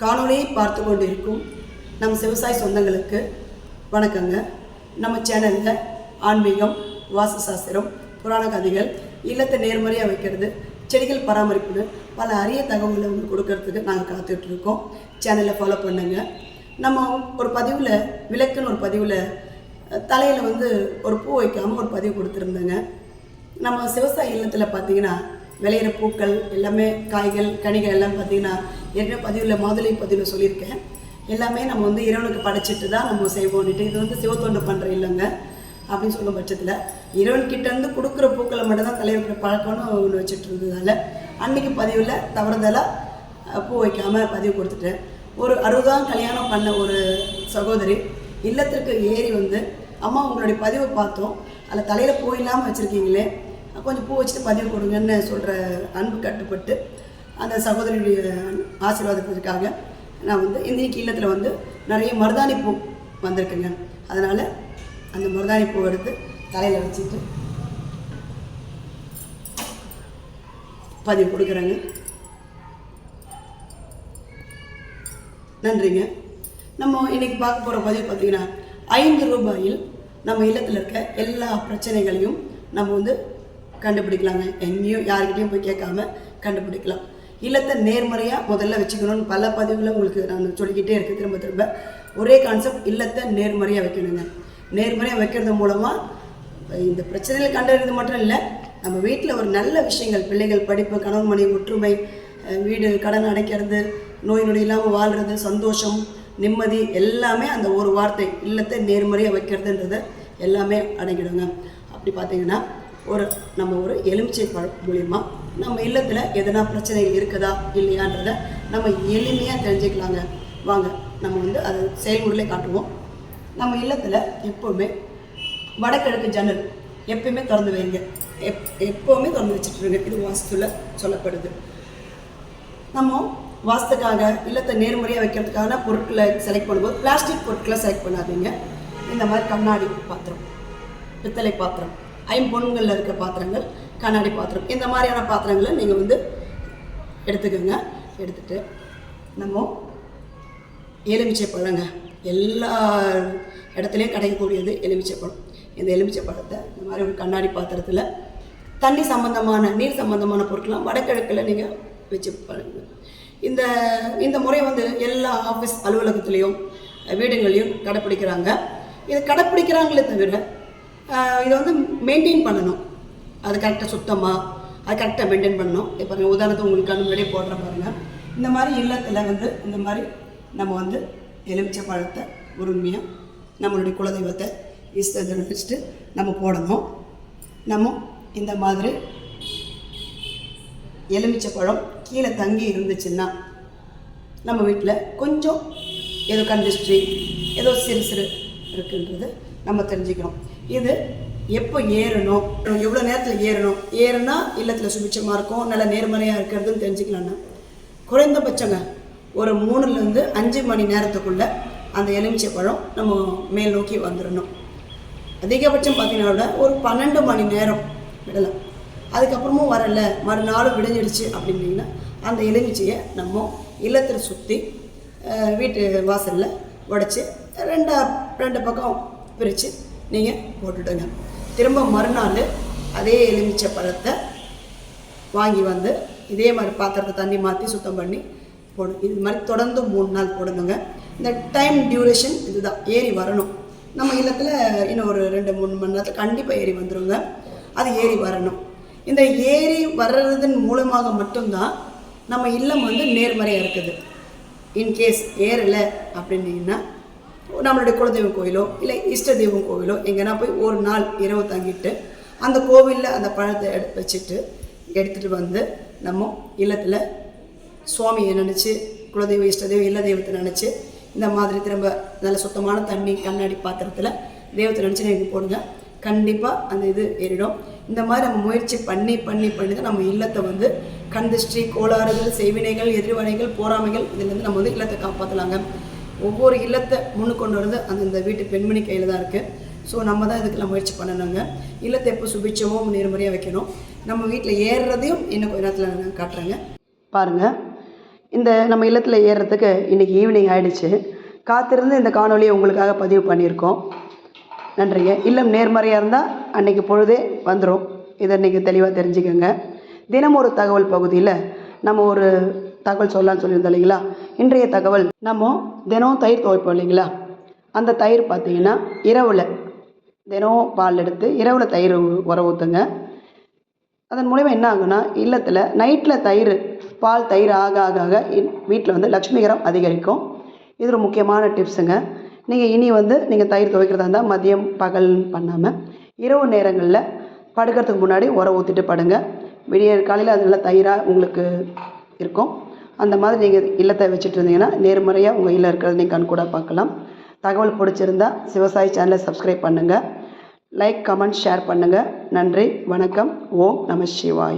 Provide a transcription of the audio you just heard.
காணொளியை பார்த்து கொண்டிருக்கும் நம் விவசாய சொந்தங்களுக்கு வணக்கங்க. நம்ம சேனலில் ஆன்மீகம், வாஸ்து சாஸ்திரம், புராண கதைகள், இல்லத்தை நேர்மறையாக வைக்கிறது, செடிகள் பராமரிப்புன்னு பல அரிய தகவல்களை வந்து கொடுக்கறதுக்கு நாங்கள் காத்துட்ருக்கோம். சேனலை ஃபாலோ பண்ணுங்க. நம்ம ஒரு பதிவில் விளக்குன்னு ஒரு பதிவில் தலையில் வந்து ஒரு பூ வைக்காமல் ஒரு பதிவு கொடுத்துருந்தேங்க. நம்ம விவசாய இல்லத்தில் பார்த்திங்கன்னா விளையிற பூக்கள் எல்லாமே, காய்கள், கனிகள் எல்லாம் பார்த்திங்கன்னா ஏற்கனவே பதிவில் மாதுளை பதிவில் சொல்லியிருக்கேன். எல்லாமே நம்ம வந்து இறைவனுக்கு படைச்சிட்டு தான் நம்ம செய்வோம்னுட்டு, இது வந்து சிவத்தொண்டு பண்ணுற இல்லைங்க அப்படின்னு சொல்லும் பட்சத்தில் இறைவன்கிட்டேருந்து கொடுக்குற பூக்களை மட்டும் தான் தலைவர் பழக்கம்னு ஒன்று வச்சுட்டு இருந்ததால் அன்றைக்கி பதிவில் தவறுதலாக பூ வைக்காமல் பதிவு கொடுத்துட்டேன். ஒரு 60ஆம் கல்யாணம் பண்ண ஒரு சகோதரி இல்லத்திற்கு ஏறி வந்து, அம்மா உங்களுடைய பதிவை பார்த்தோம், அதில் தலையில் பூ இல்லாமல் வச்சுருக்கீங்களே, கொஞ்சம் பூ வச்சுட்டு பதிவு கொடுங்கன்னு சொல்கிற அன்பு கட்டுப்பட்டு அந்த சகோதரியுடைய ஆசீர்வாதத்திற்காக நான் வந்து இன்றைக்கி இல்லத்தில் வந்து நிறைய மருதாணி பூ வந்திருக்குங்க. அதனால் அந்த மருதாணி பூ எடுத்து தலையில் வச்சுட்டு பதிவு கொடுக்குறேங்க. நன்றிங்க. நம்ம இன்றைக்கி பார்க்க போகிற பதிவு பார்த்திங்கன்னா 5 ரூபாயில் நம்ம இல்லத்தில் இருக்க எல்லா பிரச்சனைகளையும் நம்ம வந்து கண்டுபிடிக்கலாங்க. எங்கேயும் யாருக்கிட்டையும் போய் கேட்காம கண்டுபிடிக்கலாம். இல்லத்தை நேர்மறையாக முதல்ல வச்சுக்கணும்னு பல பதிவுகளை உங்களுக்கு நான் சொல்லிக்கிட்டே இருக்குது. திரும்ப திரும்ப ஒரே கான்செப்ட், இல்லத்தை நேர்மறையாக வைக்கணுங்க. நேர்மறையாக வைக்கிறது மூலமாக இந்த பிரச்சனைகள் கண்டறிறது மட்டும் இல்லை, நம்ம வீட்டில் ஒரு நல்ல விஷயங்கள், பிள்ளைகள் படிப்பு, கணவன் மனைவி ஒற்றுமை, வீடு கடன் அடைக்கிறது, நோய் நொடி இல்லாமல் வாழ்கிறது, சந்தோஷம், நிம்மதி எல்லாமே அந்த ஒரு வார்த்தை இல்லத்தை நேர்மறையாக வைக்கிறதுன்றதை எல்லாமே அடங்கிடுங்க. அப்படி பார்த்தீங்கன்னா நம்ம ஒரு எலுமிச்சை பழம் மூலிமா நம்ம இல்லத்தில் எதனா பிரச்சனைகள் இருக்குதா இல்லையான்றதை நம்ம எளிமையாக தெரிஞ்சுக்கலாங்க. வாங்க நம்ம வந்து அதை செயல்முறையிலே காட்டுவோம். நம்ம இல்லத்தில் எப்போவுமே வடகிழக்கு ஜன்னல் எப்போயுமே திறந்து வைங்க. எப்போவுமே திறந்து வச்சுட்டுருங்க. இது வாஸ்துவில் சொல்லப்படுது. நம்ம வாஸ்துக்காக இல்லத்தை நேர்முறையாக வைக்கிறதுக்கான பொருட்களை செலக்ட் பண்ணும்போது பிளாஸ்டிக் பொருட்களை செலக்ட் பண்ணாதீங்க. இந்த மாதிரி கண்ணாடி பாத்திரம், பித்தளை பாத்திரம், ஐம்பொன்களில் இருக்க பாத்திரங்கள், கண்ணாடி பாத்திரம், இந்த மாதிரியான பாத்திரங்களை நீங்கள் வந்து எடுத்துக்கோங்க. எடுத்துகிட்டு நம்ம எலுமிச்சை பழங்க, எல்லா இடத்துலையும் கிடைக்கக்கூடியது எலுமிச்சை பழம். இந்த எலுமிச்சை பழத்தை இந்த மாதிரி ஒரு கண்ணாடி பாத்திரத்தில் தண்ணி சம்பந்தமான, நீர் சம்பந்தமான பொருட்கள்லாம் வடகிழக்கில் நீங்கள் வச்சு பாருங்க. இந்த முறை வந்து எல்லா ஆஃபீஸ் அலுவலகத்துலேயும் வீடுகள்லையும் கடைப்பிடிக்கிறாங்க. இதை கடைப்பிடிக்கிறாங்களே தவிர இதை வந்து மெயின்டைன் பண்ணணும். அது கரெக்டாக சுத்தமாக அது கரெக்டாக மெயின்டைன் பண்ணணும். இப்போ பாருங்கள், உதாரணத்துக்கு உங்களுக்கு கண்ணு முன்னாடியே போடுற பாருங்கள். இந்த மாதிரி இல்லத்தில் வந்து இந்த மாதிரி நம்ம வந்து எலுமிச்சை பழத்தை உரிமையாக நம்மளுடைய குலதெய்வத்தை இஷ்டத்தை வச்சுட்டு நம்ம போடணும். நம்ம இந்த மாதிரி எலுமிச்சை பழம் கீழே தங்கி இருந்துச்சுன்னா நம்ம வீட்டில் கொஞ்சம் ஏதோ கண்டிஸ்ட்ரி ஏதோ சிறு இருக்குன்றது நம்ம தெரிஞ்சுக்கிறோம். இது எப்போ ஏறணும், எவ்வளோ நேரத்தில் ஏறுனா இல்லத்தில் சுபிட்சமாக இருக்கும், நல்ல நேர்மறையாக இருக்கிறதுன்னு தெரிஞ்சுக்கலாம்னா குறைந்தபட்சங்க ஒரு 3லேருந்து 5 மணி நேரத்துக்குள்ளே அந்த எலுமிச்சை பழம் நம்ம மேல் நோக்கி வந்துடணும். அதிகபட்சம் பார்த்தீங்கன்னா ஒரு 12 மணி நேரம் விடலாம். அதுக்கப்புறமும் வரல, மறுநாளும் விடைஞ்சிடுச்சு அப்படின்னீங்கன்னா அந்த எலுமிச்சையை நம்ம இல்லத்தில் சுற்றி வீட்டு வாசலில் உடைச்சி ரெண்டு பக்கம் பிரித்து நீங்கள் போட்டுடுங்க. திரும்ப மறுநாள் அதே எலுமிச்சை பழத்தை வாங்கி வந்து இதே மாதிரி பாத்திரத்தை தண்ணி மாற்றி சுத்தம் பண்ணி போடும். இது மாதிரி தொடர்ந்து 3 நாள் போடணுங்க. இந்த டைம் டியூரேஷன் இதுதான். ஏறி வரணும். நம்ம இல்லத்தில் இன்னும் ஒரு 2-3 மணி நேரத்தில் கண்டிப்பாக ஏறி வந்துடுங்க. அது ஏறி வரணும். இந்த ஏறி வர்றதன் மூலமாக மட்டும்தான் நம்ம இல்லம் வந்து நேர்மறையாக இருக்குது. இன்கேஸ் ஏறலை அப்படின்னீங்கன்னா நம்மளுடைய குலதெய்வம் கோயிலோ இல்லை இஷ்ட தெய்வம் கோவிலோ எங்கன்னா போய் ஒரு நாள் இரவு தங்கிட்டு அந்த கோவிலில் அந்த பழத்தை வச்சுட்டு எடுத்துகிட்டு வந்து நம்ம இல்லத்தில் சுவாமியை நினச்சி, குலதெய்வம், இஷ்ட தெய்வம், இல்ல தெய்வத்தை நினச்சி இந்த மாதிரி திரும்ப நல்ல சுத்தமான தண்ணி கண்ணாடி பாத்திரத்தில் தெய்வத்தை நினச்சி நீங்கள் போடுங்க. கண்டிப்பாக அந்த இது ஏறிடும். இந்த மாதிரி நம்ம முயற்சி பண்ணி தான் நம்ம இல்லத்தை வந்து கந்திஷ்டி, கோளாறுகள், செய்வினைகள், எதிர்வினைகள், போராமைகள் இதிலேருந்து நம்ம வந்து இல்லத்தை காப்பாற்றலாங்க. ஒவ்வொரு இல்லத்தை முன்னுக்கு கொண்டு வரது அந்த வீட்டு பெண்மணி கையில் தான் இருக்குது. ஸோ நம்ம தான் இதுக்கெல்லாம் முயற்சி பண்ணணுங்க. இல்லத்தை எப்போ சுபிட்சமும் நேர்மறையாக வைக்கணும். நம்ம வீட்டில் ஏறுறதையும் இன்னும் கொஞ்ச நேரத்தில் நான் காட்டுறேங்க. பாருங்கள், இந்த நம்ம இல்லத்தில் ஏறுறதுக்கு இன்றைக்கி ஈவினிங் ஆகிடுச்சு. காத்திருந்து இந்த காணொலியை உங்களுக்காக பதிவு பண்ணியிருக்கோம். நன்றிங்க. இல்லம் நேர்மறையாக இருந்தால் அன்றைக்கி பொழுதே வந்துடும். இதை இன்றைக்கி தெளிவாக தெரிஞ்சுக்கோங்க. தினம் ஒரு தகவல் பகுதியில் நம்ம ஒரு தகவல் சொல்லலான்னு சொல்லியிருந்தோம் இல்லைங்களா? இன்றைய தகவல், நம்ம தினம் தயிர் துவைப்போம் இல்லைங்களா? அந்த தயிர் பார்த்திங்கன்னா இரவில் தினம் பால் எடுத்து இரவில் தயிர் உர ஊற்றுங்க. அதன் மூலமா என்ன ஆகுனா, இல்லத்தில் நைட்டில் பால் தயிர் ஆக ஆக ஆக வீட்டில் வந்து லட்சுமிகரம் அதிகரிக்கும். இது ஒரு முக்கியமான டிப்ஸுங்க. நீங்கள் தயிர் துவைக்கிறதா இருந்தால் மதியம் பகல் பண்ணாமல் இரவு நேரங்களில் படுக்கிறதுக்கு முன்னாடி உர ஊற்றிட்டு படுங்க. காலையில் அது நல்லா தயிராக உங்களுக்கு இருக்கும். அந்த மாதிரி நீங்கள் இல்லத்தை வச்சுட்டு இருந்தீங்கன்னா நேர்மறையாக உங்கள் இல்லம் இருக்கிறது நீங்கள் கண் கூட பார்க்கலாம். தகவல் பிடிச்சிருந்தா விவசாயி சேனலை சப்ஸ்கிரைப் பண்ணுங்கள். லைக், கமெண்ட், ஷேர் பண்ணுங்கள். நன்றி, வணக்கம். ஓம் நம சிவாய.